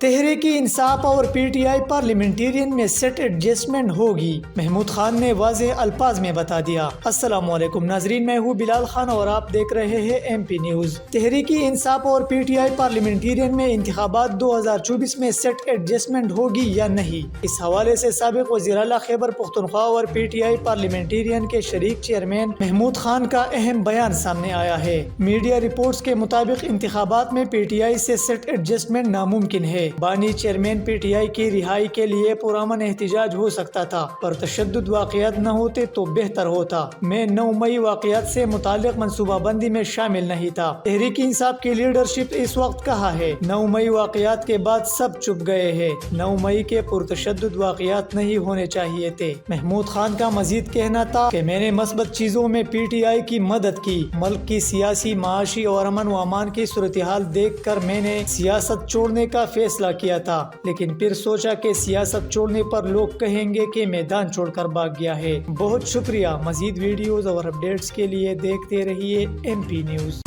تحریک انصاف اور P T I parliamentarian میں set adjustment ہوگی، محمود خان نے واضح الفاظ میں بتا دیا۔ السلام علیکم ناظرین، میں ہوں بلال خان اور آپ دیکھ رہے ہیں M P news. Tehreek Insaf اور پی ٹی آئی پارلیمنٹیرین میں انتخابات 2024 میں سیٹ ایڈجسٹمنٹ ہوگی یا نہیں، اس حوالے سے سابق وزیر اعلیٰ خیبر پختونخوا اور پی ٹی آئی پارلیمنٹیرین کے شریک چیئرمین محمود خان کا اہم بیان سامنے آیا ہے۔ میڈیا رپورٹس کے مطابق انتخابات میں پی ٹی آئی سے سیٹ ایڈجسٹمنٹ ناممکن ہے۔ بانی چیئرمین پی ٹی آئی کی رہائی کے لیے پرامن احتجاج ہو سکتا تھا، پر تشدد واقعات نہ ہوتے تو بہتر ہوتا۔ میں 9 مئی واقعات سے متعلق منصوبہ بندی میں شامل نہیں تھا۔ تحریک انصاف کی لیڈرشپ اس وقت کہا ہے، 9 مئی واقعات کے بعد سب چپ گئے ہیں۔ 9 مئی کے پرتشدد واقعات نہیں ہونے چاہیے تھے۔ محمود خان کا مزید کہنا تھا کہ میں نے مثبت چیزوں میں پی ٹی آئی کی مدد کی۔ ملک کی سیاسی، معاشی اور امن و امان کی صورتحال دیکھ کر میں نے سیاست چھوڑنے کا فیصلہ کیا تھا، لیکن پھر سوچا کہ سیاست چھوڑنے پر لوگ کہیں گے کہ میدان چھوڑ کر بھاگ گیا ہے۔ بہت شکریہ۔ مزید ویڈیوز اور اپڈیٹس کے لیے دیکھتے رہیے M P news.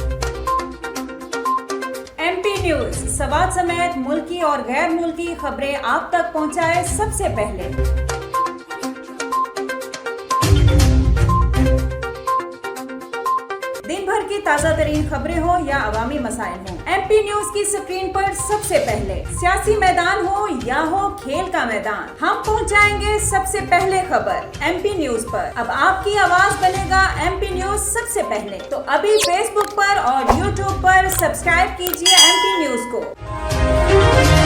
M P news Swat سمیت ملکی اور غیر ملکی خبریں آپ تک پہنچائے سب سے پہلے۔ دن بھر کی تازہ ترین خبریں ہوں یا عوامی مسائل ہوں، ایم پی نیوز کی سکرین پر سب سے پہلے۔ سیاسی میدان ہو یا ہو کھیل کا میدان، ہم پہنچائیں گے سب سے پہلے خبر ایم پی نیوز پر۔ اب آپ کی آواز بنے گا ایم پی نیوز سب سے پہلے، تو ابھی فیس بک پر اور یوٹیوب پر سبسکرائب کیجیے ایم پی نیوز کو۔